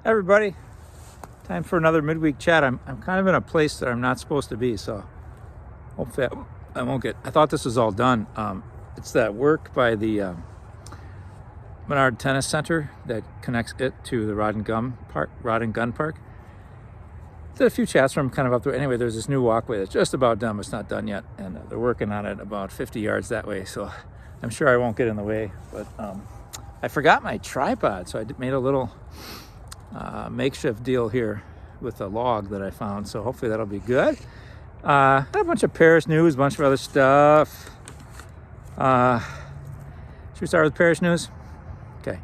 Everybody, time for another midweek chat. I'm kind of in a place that I'm not supposed to be, so hopefully I won't get. I thought this was all done. It's that work by the Menard Tennis Center that connects it to the Rod and Gun Park. Did a few chats from kind of up there. Anyway, there's this new walkway that's just about done, but it's not done yet, and they're working on it about 50 yards that way. So I'm sure I won't get in the way. But I forgot my tripod, so I made a little makeshift deal here with a log that I found. So hopefully that'll be good. Got a bunch of Parish news, a bunch of other stuff. Should we start with Parish news? Okay.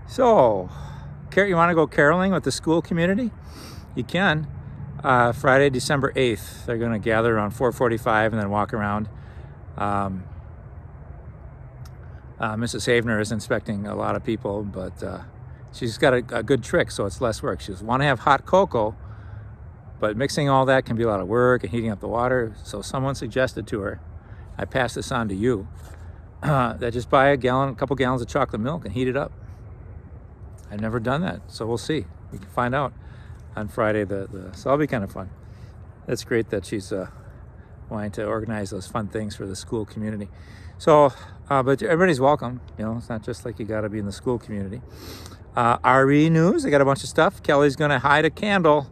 So, you want to go caroling with the school community? You can. Friday, December 8th, they're going to gather around 4:45 and then walk around. Mrs. Havener is inspecting a lot of people, but she's got a good trick, so it's less work. She just want to have hot cocoa, but mixing all that can be a lot of work and heating up the water. So someone suggested to her, I pass this on to you, that just buy a couple gallons of chocolate milk and heat it up. I've never done that, so we'll see. We can find out on Friday. So that'll be kind of fun. It's great that she's wanting to organize those fun things for the school community. So, but everybody's welcome. You know, it's not just like you got to be in the school community. RE news, I got a bunch of stuff. Kelly's going to hide a candle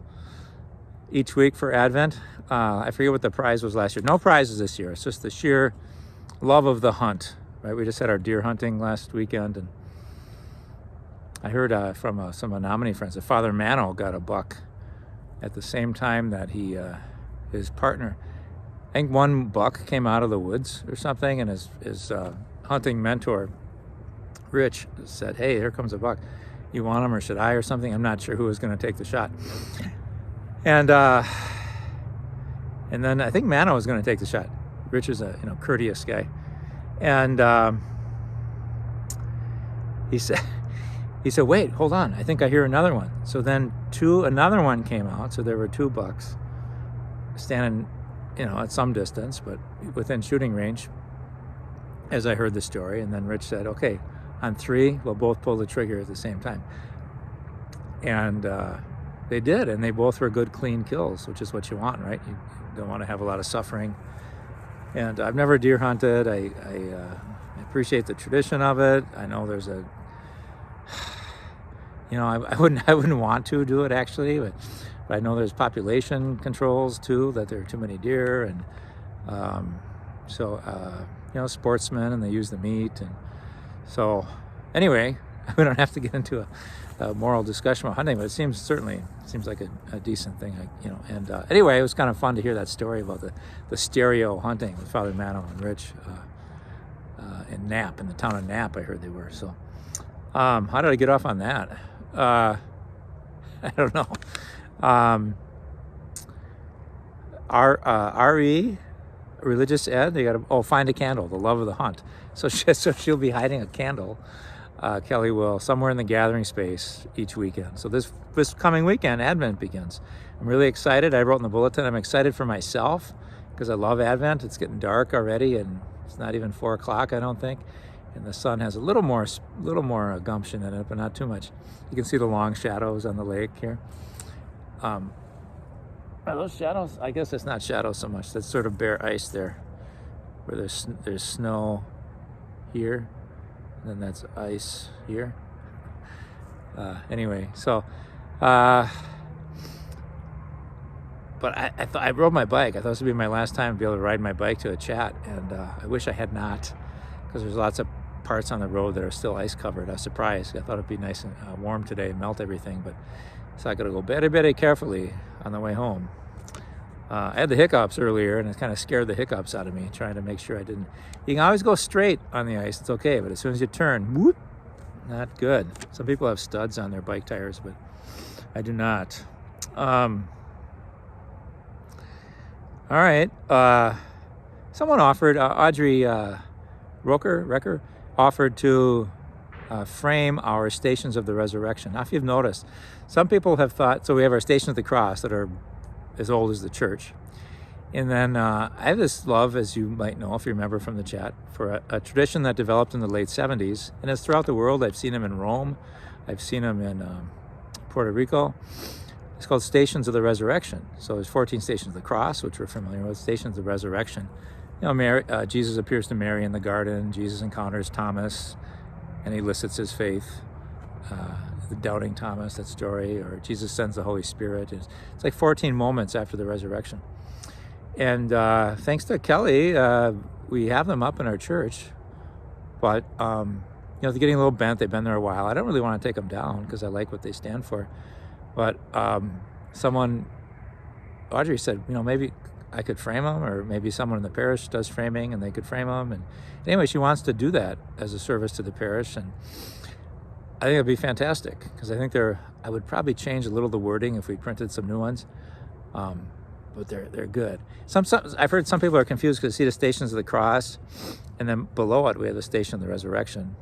each week for Advent. I forget what the prize was last year. No prizes this year. It's just the sheer love of the hunt, right? We just had our deer hunting last weekend, and I heard from some Menominee friends that Father Mano got a buck at the same time that his partner, I think one buck came out of the woods or something, and his hunting mentor, Rich, said, hey, here comes a buck. You want him or should I or something? I'm not sure who was going to take the shot. And then I think Mano was going to take the shot. Rich is a courteous guy. And he said, wait, hold on. I think I hear another one. So then another one came out. So there were two bucks standing, at some distance, but within shooting range, as I heard the story. And then Rich said, okay, on three, we'll both pull the trigger at the same time. And they did, and they both were good, clean kills, which is what you want, right? You don't want to have a lot of suffering. And I've never deer hunted. I appreciate the tradition of it. I know there's I wouldn't want to do it actually, but I know there's population controls too, that there are too many deer, and sportsmen, and they use the meat, and so anyway, we don't have to get into a moral discussion about hunting, but it seems like a decent thing, and anyway, it was kind of fun to hear that story about the stereo hunting with Father Mano and Rich in the town of Knapp. I heard they were. So how did I get off on that? I don't know. RE, religious ed, they got to find a candle, the love of the hunt. So she'll be hiding a candle. Kelly will, somewhere in the gathering space each weekend. So this coming weekend, Advent begins. I'm really excited. I wrote in the bulletin, I'm excited for myself because I love Advent. It's getting dark already, and it's not even 4 o'clock, I don't think. And the sun has a little more gumption in it, but not too much. You can see the long shadows on the lake here. Are those shadows? I guess it's not shadows so much. That's sort of bare ice there, where there's snow here, and then that's ice here. Anyway, so, but I rode my bike. I thought this would be my last time to be able to ride my bike to a chat, and I wish I had not, because there's lots of parts on the road that are still ice covered. I was surprised. I thought it'd be nice and warm today and melt everything, but so I got to go very carefully on the way home. I had the hiccups earlier, and it kind of scared the hiccups out of me, trying to make sure I didn't. You can always go straight on the ice, it's okay, but as soon as you turn, whoop, not good. Some people have studs on their bike tires, but I do not. All right. Someone offered, Audrey Recker offered to frame our Stations of the Resurrection. Now, if you've noticed, some people have thought, so we have our Stations of the Cross that are as old as the church. And then I have this love, as you might know if you remember from the chat, for a tradition that developed in the late 70s and is throughout the world. I've seen them in Rome. I've seen them in Puerto Rico. It's called Stations of the Resurrection. So there's 14 Stations of the Cross, which we're familiar with. Stations of the Resurrection. Jesus appears to Mary in the garden. Jesus encounters Thomas, and he elicits his faith. The doubting Thomas, that story, or Jesus sends the Holy Spirit. It's like 14 moments after the resurrection. And thanks to Kelly, we have them up in our church. But, they're getting a little bent. They've been there a while. I don't really want to take them down because I like what they stand for. But Audrey said, maybe I could frame them, or maybe someone in the parish does framing and they could frame them. And anyway, she wants to do that as a service to the parish. And I think it'd be fantastic because I think I would probably change a little the wording if we printed some new ones. But they're good. I've heard some people are confused because they see the Stations of the Cross, and then below it we have the Station of the Resurrection,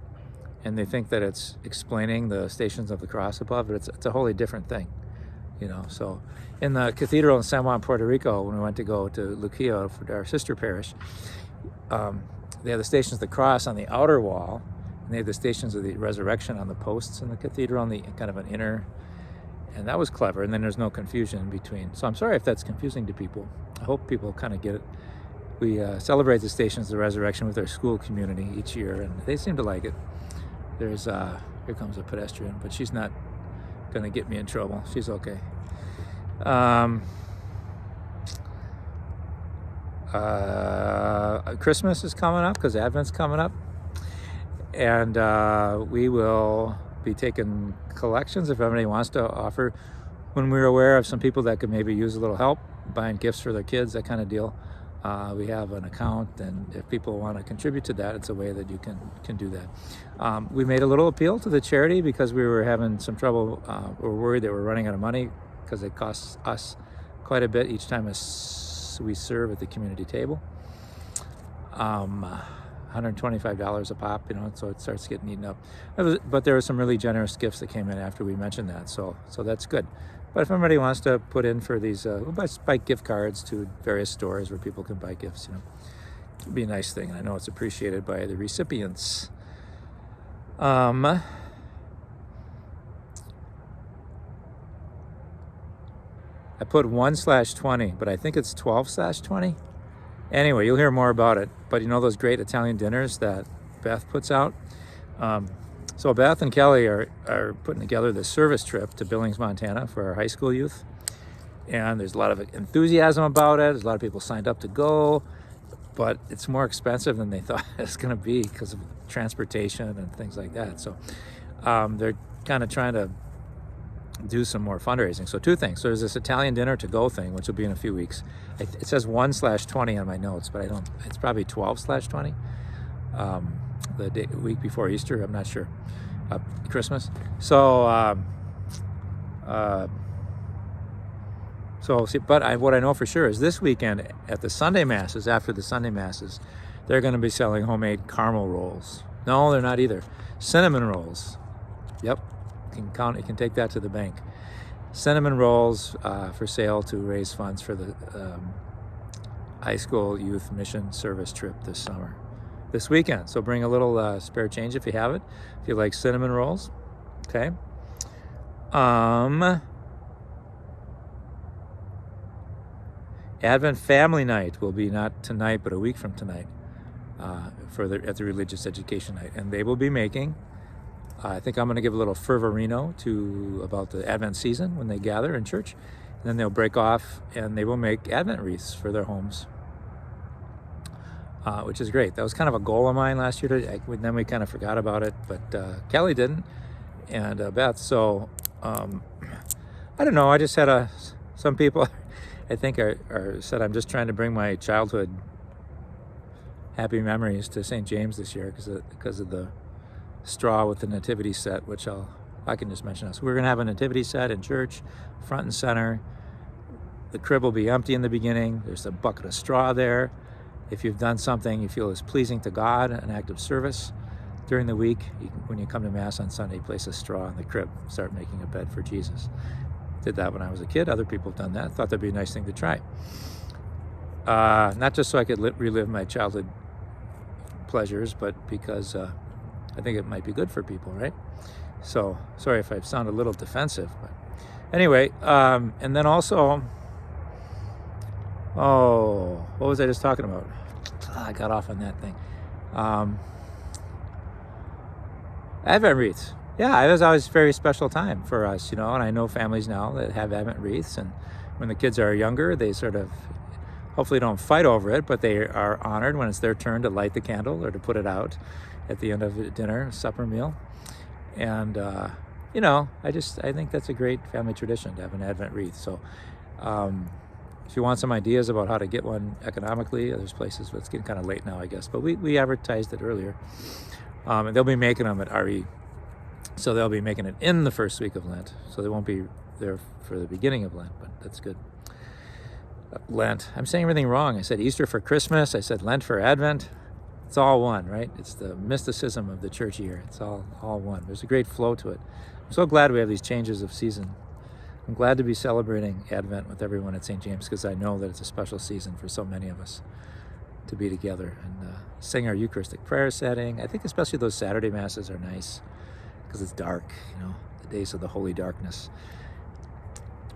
and they think that it's explaining the Stations of the Cross above, but it's a wholly different thing, So in the cathedral in San Juan, Puerto Rico, when we went to go to Luquillo for our sister parish, they have the Stations of the Cross on the outer wall, and they have the Stations of the Resurrection on the posts in the cathedral, on the kind of an inner. And that was clever, and then there's no confusion in between. So I'm sorry if that's confusing to people. I hope people kind of get it. We celebrate the Stations of the Resurrection with our school community each year, and they seem to like it. There's, here comes a pedestrian, but she's not going to get me in trouble. She's okay. Christmas is coming up because Advent's coming up. And we will be taking collections if anybody wants to offer. When we're aware of some people that could maybe use a little help, buying gifts for their kids, that kind of deal, we have an account, and if people want to contribute to that, it's a way that you can do that. We made a little appeal to the charity because we were having some trouble. We're worried that we're running out of money because it costs us quite a bit each time we serve at the community table. $125 a pop, so it starts getting eaten up. But there were some really generous gifts that came in after we mentioned that, so that's good. But if anybody wants to put in for these, we'll buy gift cards to various stores where people can buy gifts, it'd be a nice thing. I know it's appreciated by the recipients. I put 1/20, but I think it's 12/20. Anyway, you'll hear more about it. But those great Italian dinners that Beth puts out? So Beth and Kelly are putting together this service trip to Billings, Montana for our high school youth. And there's a lot of enthusiasm about it. There's a lot of people signed up to go. But it's more expensive than they thought it was going to be because of transportation and things like that. So they're kind of trying to do some more fundraising. So two things. So there's this Italian dinner to go thing, which will be in a few weeks. It says 1/20 on my notes, but it's probably 12/20. The week before Easter, I'm not sure. Christmas. So what I know for sure is this weekend at the Sunday Masses, after the Sunday Masses, they're going to be selling homemade caramel rolls. No, they're not either. Cinnamon rolls. Yep. You can take that to the bank. Cinnamon rolls for sale to raise funds for the high school youth mission service trip this weekend. So bring a little spare change if you have it, if you like cinnamon rolls. Okay. Advent Family Night will be not tonight, but a week from tonight at the Religious Education Night. And they will be making, I think I'm going to give a little fervorino about the Advent season when they gather in church. And then they'll break off and they will make Advent wreaths for their homes, which is great. That was kind of a goal of mine last year. Then we kind of forgot about it, but Kelly didn't, and Beth. So I don't know. I just had some people I think said I'm just trying to bring my childhood happy memories to St. James this year because of the straw with the nativity set, which I can just mention. So we're going to have a nativity set in church, front and center. The crib will be empty in the beginning. There's a bucket of straw there. If you've done something you feel is pleasing to God, an act of service during the week, when you come to Mass on Sunday, place a straw in the crib, start making a bed for Jesus. Did that when I was a kid. Other people have done that. Thought that'd be a nice thing to try. Not just so I could relive my childhood pleasures, but because I think it might be good for people, right? So sorry if I sound a little defensive, but anyway, and then also, what was I just talking about? I got off on that thing. Advent wreaths. Yeah, it was always a very special time for us, and I know families now that have Advent wreaths, and when the kids are younger, they sort of hopefully don't fight over it, but they are honored when it's their turn to light the candle or to put it out at the end of a dinner, supper meal. And, I think that's a great family tradition to have an Advent wreath. So if you want some ideas about how to get one economically, there's places, but it's getting kind of late now, I guess. But we advertised it earlier. And they'll be making them at RE. So they'll be making it in the first week of Lent. So they won't be there for the beginning of Lent, but that's good. Lent. I'm saying everything wrong. I said Easter for Christmas. I said Lent for Advent. It's all one, right? It's the mysticism of the church year. It's all one. There's a great flow to it. I'm so glad we have these changes of season. I'm glad to be celebrating Advent with everyone at St. James, because I know that it's a special season for so many of us to be together and sing our Eucharistic prayer setting. I think especially those Saturday Masses are nice because it's dark, the days of the holy darkness.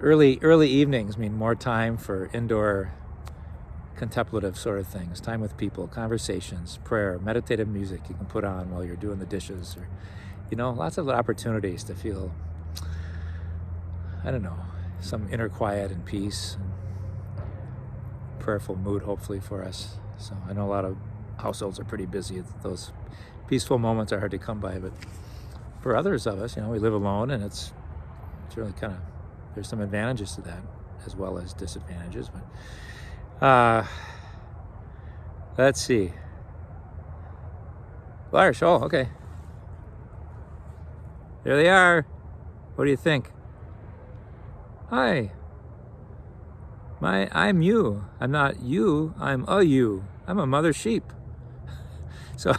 Early evenings mean more time for indoor contemplative sort of things, time with people, conversations, prayer, meditative music you can put on while you're doing the dishes, or lots of opportunities to feel, some inner quiet and peace and prayerful mood, hopefully, for us. So I know a lot of households are pretty busy. Those peaceful moments are hard to come by, but for others of us, we live alone, and it's really kind of, there's some advantages to that as well as disadvantages. But let's see. Parish, okay. There they are. What do you think? Hi. I'm you. I'm not you. I'm a you. I'm a mother sheep. So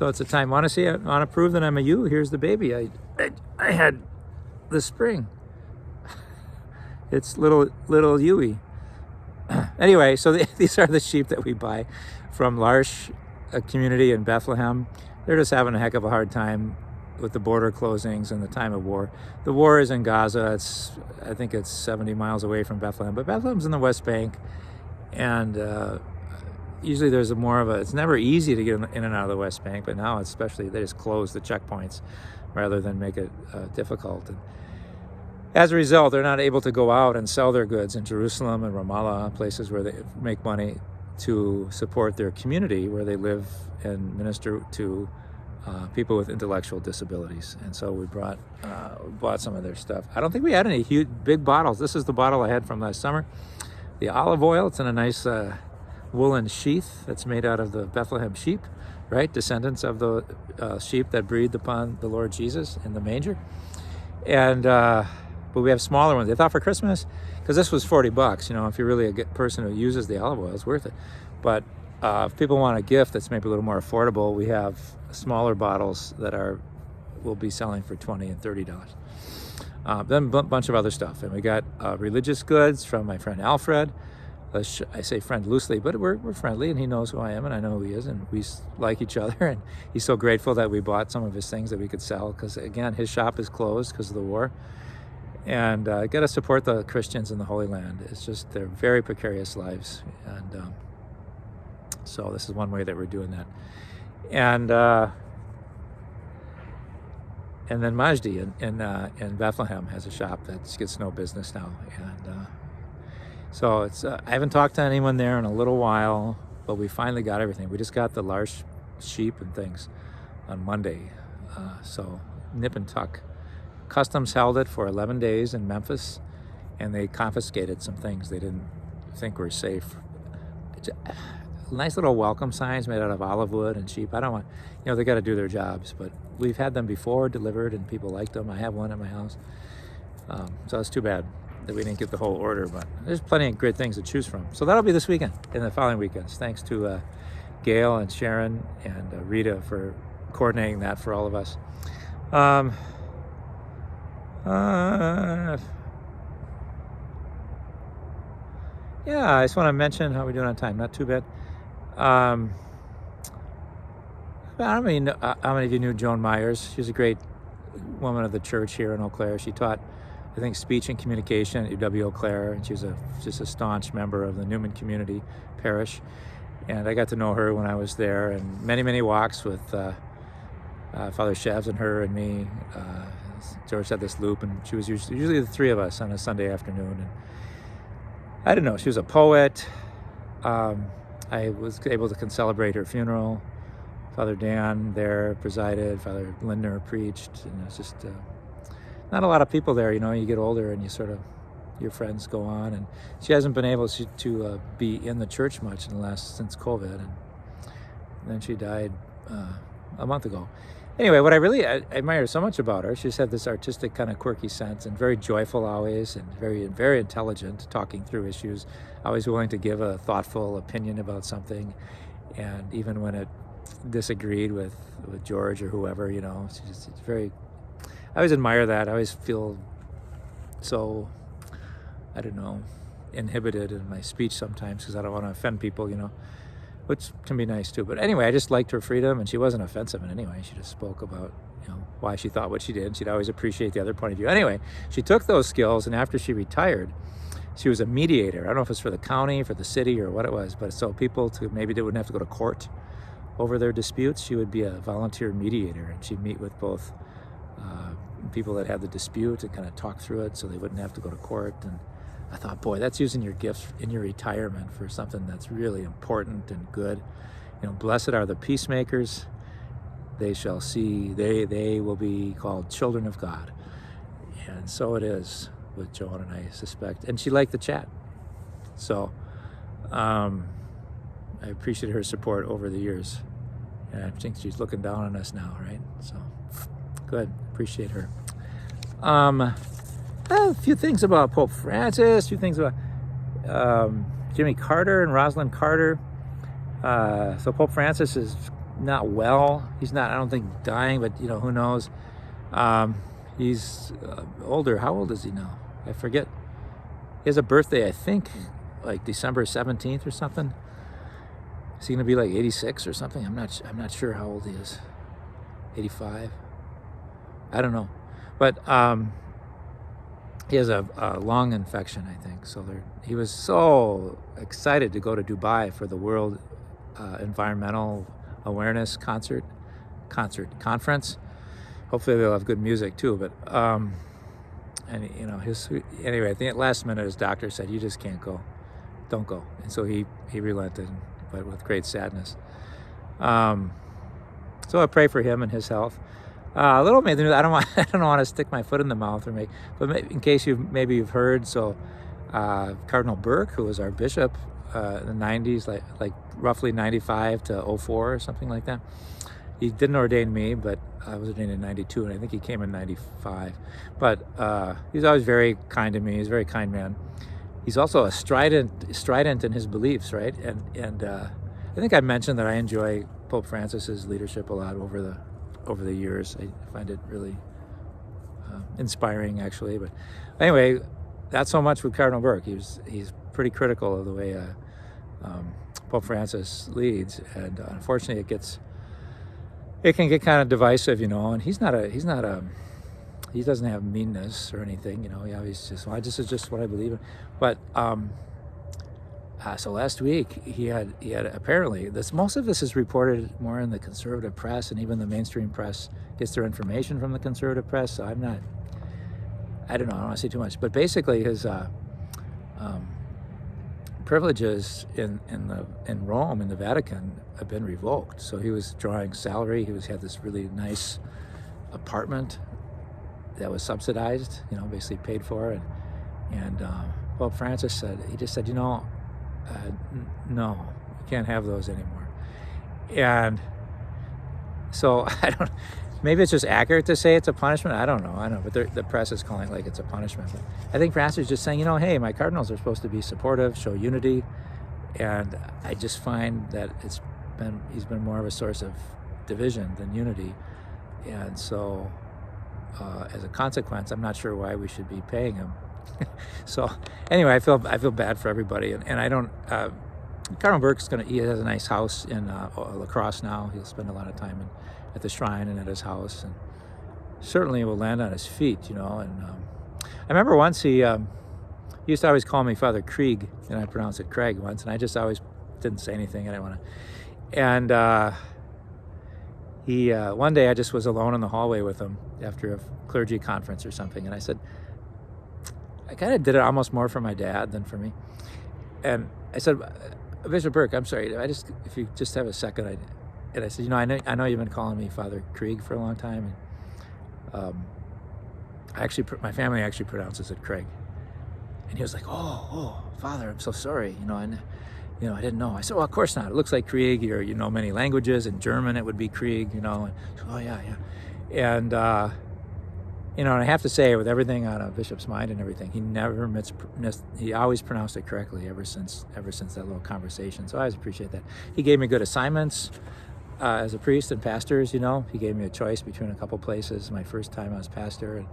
it's a time. Want to prove that I'm a you? Here's the baby I had this spring. It's little Yui. Anyway, so these are the sheep that we buy from L'Arche, a community in Bethlehem. They're just having a heck of a hard time with the border closings and the time of war. The war is in Gaza. I think it's 70 miles away from Bethlehem, but Bethlehem's in the West Bank, and usually there's it's never easy to get in and out of the West Bank, but now especially they just close the checkpoints rather than make it difficult. And as a result, they're not able to go out and sell their goods in Jerusalem and Ramallah, places where they make money to support their community where they live and minister to people with intellectual disabilities. And so we bought some of their stuff. I don't think we had any huge, big bottles. This is the bottle I had from last summer. The olive oil, it's in a nice woolen sheath that's made out of the Bethlehem sheep, right? Descendants of the sheep that breathed upon the Lord Jesus in the manger. And but we have smaller ones. They thought for Christmas, because this was $40. If you're really a good person who uses the olive oil, it's worth it. But if people want a gift that's maybe a little more affordable, we have smaller bottles that we'll be selling for $20 and $30. Then a bunch of other stuff. And we got religious goods from my friend Alfred. I say friend loosely, but we're friendly, and he knows who I am, and I know who he is, and we like each other. And he's so grateful that we bought some of his things that we could sell, because, again, his shop is closed because of the war. And got to support the Christians in the Holy Land. It's just, they're very precarious lives. And so this is one way that we're doing that. And then Majdi in Bethlehem has a shop that gets no business now. And so it's I haven't talked to anyone there in a little while, but we finally got everything. We just got the L'Arche sheep and things on Monday. So nip and tuck. Customs held it for 11 days in Memphis, and they confiscated some things they didn't think were safe. Nice little welcome signs made out of olive wood and sheep. I don't want, they got to do their jobs, but we've had them before delivered, and people like them. I have one at my house. So it's too bad that we didn't get the whole order, but there's plenty of great things to choose from. So that'll be this weekend and the following weekends. Thanks to Gail and Sharon and Rita for coordinating that for all of us. Yeah, I just want to mention how we're doing on time. Not too bad. I mean, how many of you knew Joan Myers? She was a great woman of the church here in Eau Claire. She taught, I think, speech and communication at UW Eau Claire, and she was just a staunch member of the Newman community parish. And I got to know her when I was there, and many walks with Father Shavs and her and me. George had this loop, and she was usually the three of us on a Sunday afternoon. And I don't know, she was a poet. I was able to celebrate her funeral. Father Dan there presided, Father Lindner preached, and it's just not a lot of people there. You know, you get older and you sort of, your friends go on, and she hasn't been able to be in the church much since COVID, and then she died a month ago. Anyway, what I really admire so much about her, she's had this artistic kind of quirky sense, and very joyful always, and very intelligent, talking through issues, always willing to give a thoughtful opinion about something, and even when it disagreed with George or whoever, you know, it's very, I always admire that. I always feel so, I don't know, inhibited in my speech sometimes because I don't want to offend people, you know, which can be nice too. But anyway, I just liked her freedom, and she wasn't offensive in any way. She just spoke about, you know, why she thought what she did. She'd always appreciate the other point of view. Anyway, she took those skills, and after she retired, she was a mediator. I don't know if it's for the county, for the city, or what it was, but so people maybe they wouldn't have to go to court over their disputes. She would be a volunteer mediator, and she'd meet with both people that had the dispute and kind of talk through it so they wouldn't have to go to court. And I thought, boy, that's using your gifts in your retirement for something that's really important and good. You know, blessed are the peacemakers. They shall see, they will be called children of God. And so it is with Joan, and I suspect. And she liked the chat. So I appreciate her support over the years. And I think she's looking down on us now, right? So good, appreciate her. A few things about Pope Francis, a few things about Jimmy Carter and Rosalyn Carter. So Pope Francis is not well. He's not, I don't think, dying, but you know, who knows? He's older. How old is he now? I forget. He has a birthday, I think, like December 17th or something. Is he gonna be like 86 or something? I'm not sure how old he is. 85? I don't know. But he has a lung infection, I think. So he was so excited to go to Dubai for the World Environmental Awareness conference. Hopefully they'll have good music too. But and you know, anyway, I think at last minute his doctor said, "You just can't go, don't go." And so he relented, but with great sadness. So I pray for him and his health. A little bit. I don't want to stick my foot in the mouth but in case you've heard. So Cardinal Burke, who was our bishop in the 90s, like roughly 95 to 04 or something like that. He didn't ordain me, but I was ordained in 92, and I think he came in 95. But he's always very kind to me. He's a very kind man. He's also a strident in his beliefs, right? And I think I mentioned that I enjoy Pope Francis's leadership a lot over the years. I find it really inspiring, actually. But anyway, not so much with Cardinal Burke. He's pretty critical of the way Pope Francis leads, and unfortunately, it can get kind of divisive, you know. And he doesn't have meanness or anything, you know. He always just, well, this is just what I believe in. But so last week he had apparently most of this is reported more in the conservative press, and even the mainstream press gets their information from the conservative press. So I don't know, I don't want to say too much, but basically his privileges in Rome, in the Vatican, have been revoked. So he was drawing salary. He had this really nice apartment that was subsidized, you know, basically paid for, and Pope Francis said, you know, no, you can't have those anymore. And so maybe it's just accurate to say it's a punishment. I don't know, but the press is calling it like it's a punishment. But I think Francis is just saying, you know, hey, my cardinals are supposed to be supportive, show unity, and I just find that he's been more of a source of division than unity, and so as a consequence, I'm not sure why we should be paying him. So anyway, I feel bad for everybody, and I don't Cardinal Burke's he has a nice house in La Crosse now. He'll spend a lot of time at the shrine and at his house, and certainly will land on his feet, you know. And I remember once he used to always call me Father Krieg, and I pronounced it Craig once, and I just always didn't say anything. I didn't want to. And he one day I just was alone in the hallway with him after a clergy conference or something, and I said, I kind of did it almost more for my dad than for me. And I said, Bishop Burke, I'm sorry, if you just have a second, and I said, you know, I know you've been calling me Father Krieg for a long time, and my family actually pronounces it Craig. And he was like, oh, Father, I'm so sorry, you know, and I didn't know. I said, well, of course not. It looks like Krieg. You know many languages. In German, it would be Krieg, you know. And, oh, yeah. And, you know, and I have to say, with everything on a bishop's mind and everything, he always pronounced it correctly ever since that little conversation. So I always appreciate that. He gave me good assignments as a priest and pastors, you know. He gave me a choice between a couple places my first time I was pastor.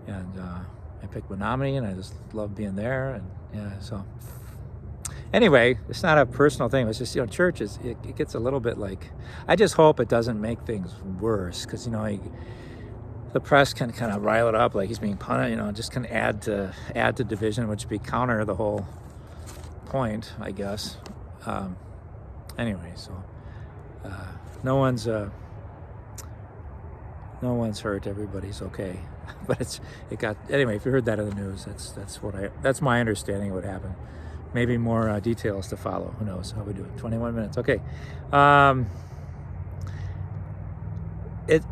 And I picked Menominee, and I just loved being there. And, yeah, so... Anyway, it's not a personal thing. It's just, you know, church it gets a little bit like, I just hope it doesn't make things worse, because, you know, the press can kind of rile it up like he's being punished, you know, just can add to division, which would be counter the whole point, I guess. Anyway, so no one's hurt, everybody's okay. But anyway, if you heard that in the news, that's my understanding of what happened. Maybe more details to follow. Who knows how we do it? 21 minutes. Okay.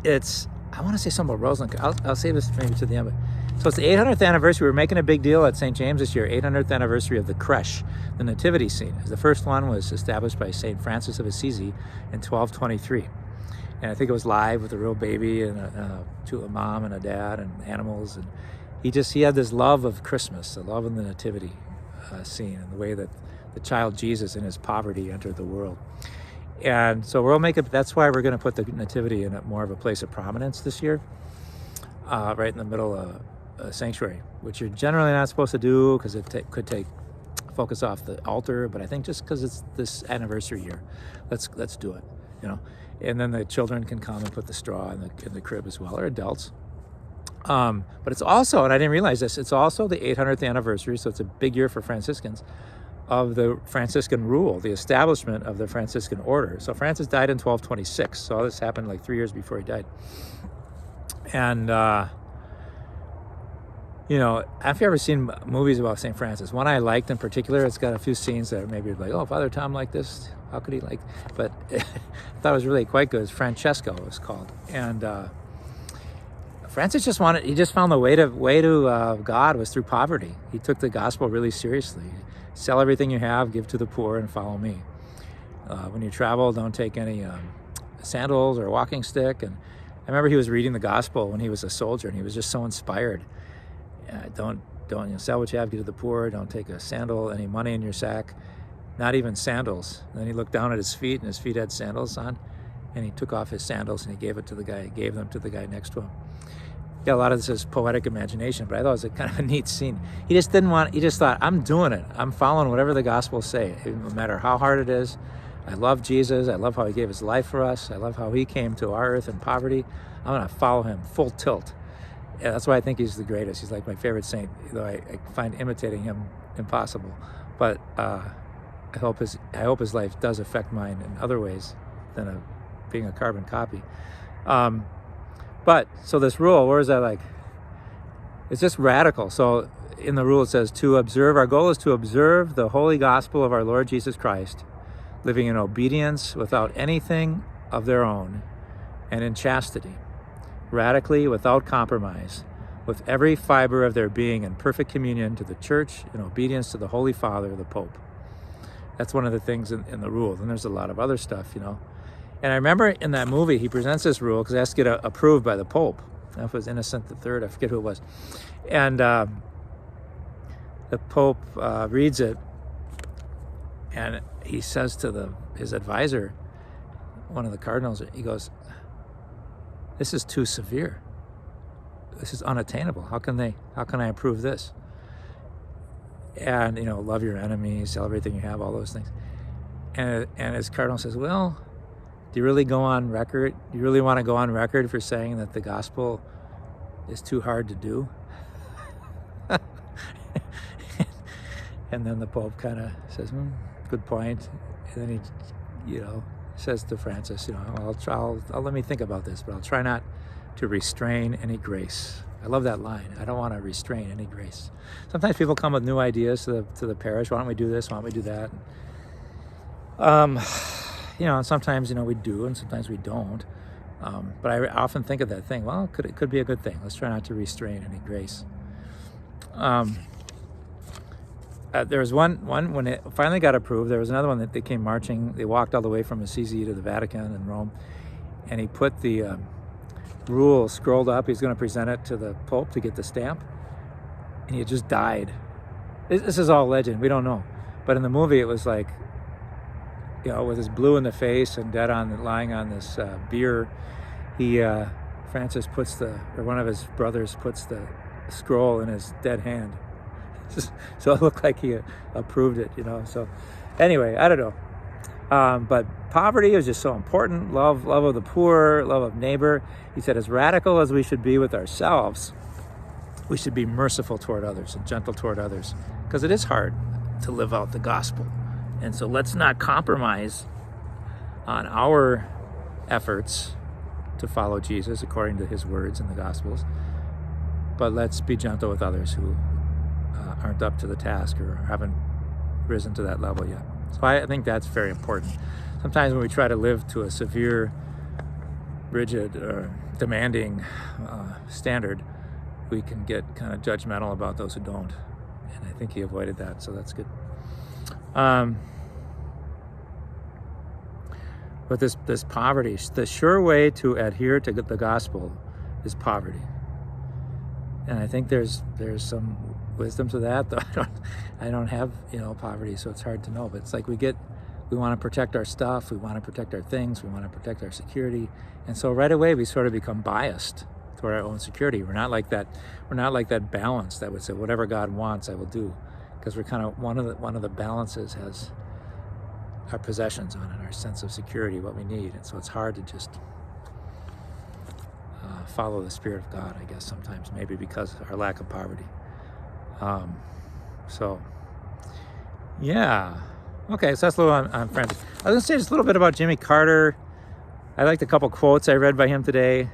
It's. I want to say something about Rosalyn. I'll save this maybe to the end. So it's the 800th anniversary. We're making a big deal at St. James this year. 800th anniversary of the creche, the nativity scene. The first one was established by St. Francis of Assisi in 1223, and I think it was live with a real baby and a mom and a dad and animals, and he had this love of Christmas, the love of the nativity scene, and the way that the child Jesus in his poverty entered the world. And so that's why we're going to put the nativity in more of a place of prominence this year, right in the middle of a sanctuary, which you're generally not supposed to do because it could take focus off the altar. But I think just because it's this anniversary year, let's do it, you know. And then the children can come and put the straw in the crib as well, or adults. But it's also, and I didn't realize this, it's also the 800th anniversary, so it's a big year for Franciscans, of the Franciscan rule, the establishment of the Franciscan order. So Francis died in 1226, so all this happened like 3 years before he died. And, you know, have you ever seen movies about St. Francis? One I liked in particular, it's got a few scenes that maybe like, oh, Father Tom liked this, how could he like, but I thought it was really quite good. It's Francesco, it was called. And, Francis just found the way to God was through poverty. He took the gospel really seriously. Sell everything you have, give to the poor, and follow me. When you travel, don't take any sandals or a walking stick. And I remember he was reading the gospel when he was a soldier, and he was just so inspired. Don't sell what you have, give to the poor. Don't take a sandal, any money in your sack, not even sandals. And then he looked down at his feet, and his feet had sandals on, and he took off his sandals and he gave them to the guy next to him. Yeah, a lot of this is poetic imagination, but I thought it was a kind of a neat scene. He just thought, I'm doing it. I'm following whatever the Gospels say, no matter how hard it is. I love Jesus. I love how he gave his life for us. I love how he came to our earth in poverty. I'm going to follow him full tilt. Yeah, that's why I think he's the greatest. He's like my favorite saint, though I find imitating him impossible. But I hope his life does affect mine in other ways than being a carbon copy. But, so this rule, where is that like? It's just radical. So in the rule it says our goal is to observe the holy gospel of our Lord Jesus Christ, living in obedience without anything of their own, and in chastity, radically, without compromise, with every fiber of their being in perfect communion to the church, in obedience to the Holy Father, the Pope. That's one of the things in the rule. And there's a lot of other stuff, you know. And I remember in that movie, he presents this rule because it has to get approved by the Pope. I don't know if it was Innocent III, I forget who it was. And the Pope reads it, and he says to his advisor, one of the cardinals, he goes, this is too severe. This is unattainable. How can I approve this? And, you know, love your enemies, sell everything you have, all those things. And his cardinal says, well, do you really go on record? Do you really want to go on record for saying that the gospel is too hard to do? And then the Pope kind of says, good point. And then he, says to Francis, I'll let me think about this, but I'll try not to restrain any grace. I love that line. I don't want to restrain any grace. Sometimes people come with new ideas to the parish. Why don't we do this? Why don't we do that? And sometimes, we do, and sometimes we don't. But I often think of that thing, well, it could be a good thing. Let's try not to restrain any grace. There was one when it finally got approved. There was another one that they came marching. They walked all the way from Assisi to the Vatican in Rome, and he put the rule scrolled up. He's going to present it to the Pope to get the stamp, and he had just died. This is all legend. We don't know, but in the movie it was like, with his blue in the face and lying on this bier, Francis one of his brothers puts the scroll in his dead hand. So it looked like he approved it, So anyway, I don't know. But poverty is just so important. Love of the poor, love of neighbor. He said, as radical as we should be with ourselves, we should be merciful toward others and gentle toward others, because it is hard to live out the gospel. And so let's not compromise on our efforts to follow Jesus according to his words in the Gospels, but let's be gentle with others who aren't up to the task or haven't risen to that level yet. So I think that's very important. Sometimes when we try to live to a severe, rigid, or demanding standard, we can get kind of judgmental about those who don't. And I think he avoided that, so that's good. But this poverty, the sure way to adhere to the gospel is poverty. And I think there's some wisdom to that, though I don't have poverty, so it's hard to know. But it's like we want to protect our stuff, we want to protect our things, we want to protect our security, and so right away we sort of become biased toward our own security. We're not like that balance that would say whatever God wants I will do, because we're kind of one of the balances has our possessions on it, our sense of security, what we need, and so it's hard to just follow the Spirit of God, I guess, sometimes, maybe because of our lack of poverty. So yeah, okay, so that's a little on Francis. I was going to say just a little bit about Jimmy Carter. I liked a couple quotes I read by him today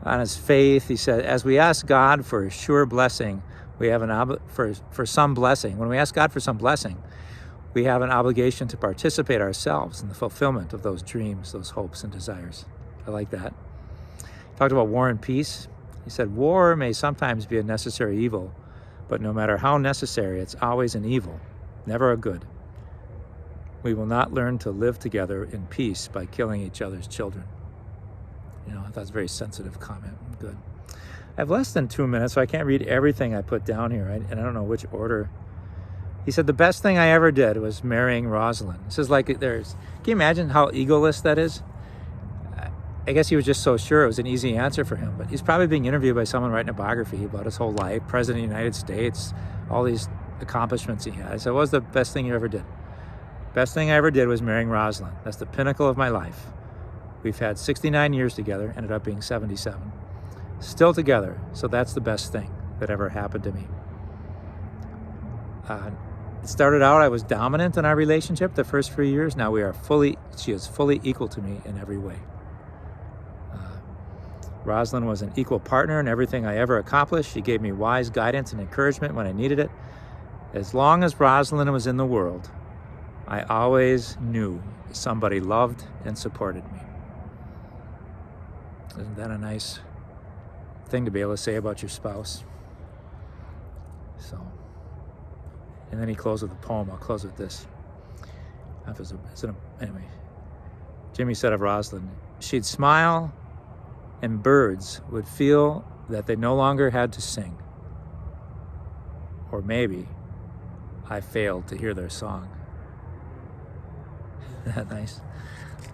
on his faith. He said, as we ask God for a sure blessing, we have for some blessing. When we ask God for some blessing, we have an obligation to participate ourselves in the fulfillment of those dreams, those hopes and desires. I like that. He talked about war and peace. He said, war may sometimes be a necessary evil, but no matter how necessary, it's always an evil, never a good. We will not learn to live together in peace by killing each other's children. I thought it was a very sensitive comment. Good. I have less than 2 minutes, so I can't read everything I put down here, and I don't know which order. He said, the best thing I ever did was marrying Rosalyn. This is like, can you imagine how egoless that is? I guess he was just so sure it was an easy answer for him, but he's probably being interviewed by someone writing a biography about his whole life, President of the United States, all these accomplishments he had. So what was the best thing you ever did? Best thing I ever did was marrying Rosalyn. That's the pinnacle of my life. We've had 69 years together, ended up being 77. Still together, so that's the best thing that ever happened to me. It started out, I was dominant in our relationship the first few years. Now she is fully equal to me in every way. Rosalyn was an equal partner in everything I ever accomplished. She gave me wise guidance and encouragement when I needed it. As long as Rosalyn was in the world, I always knew somebody loved and supported me. Isn't that a nice thing to be able to say about your spouse? So, and then he closed with a poem. I'll close with this. Anyway, Jimmy said of Rosalyn, she'd smile and birds would feel that they no longer had to sing. Or maybe I failed to hear their song. Isn't that nice?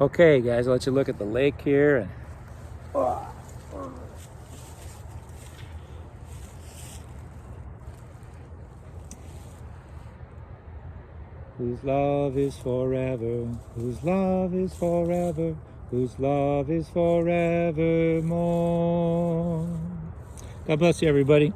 Okay, guys, I'll let you look at the lake here. And whose love is forever, whose love is forever, whose love is forevermore. God bless you, everybody.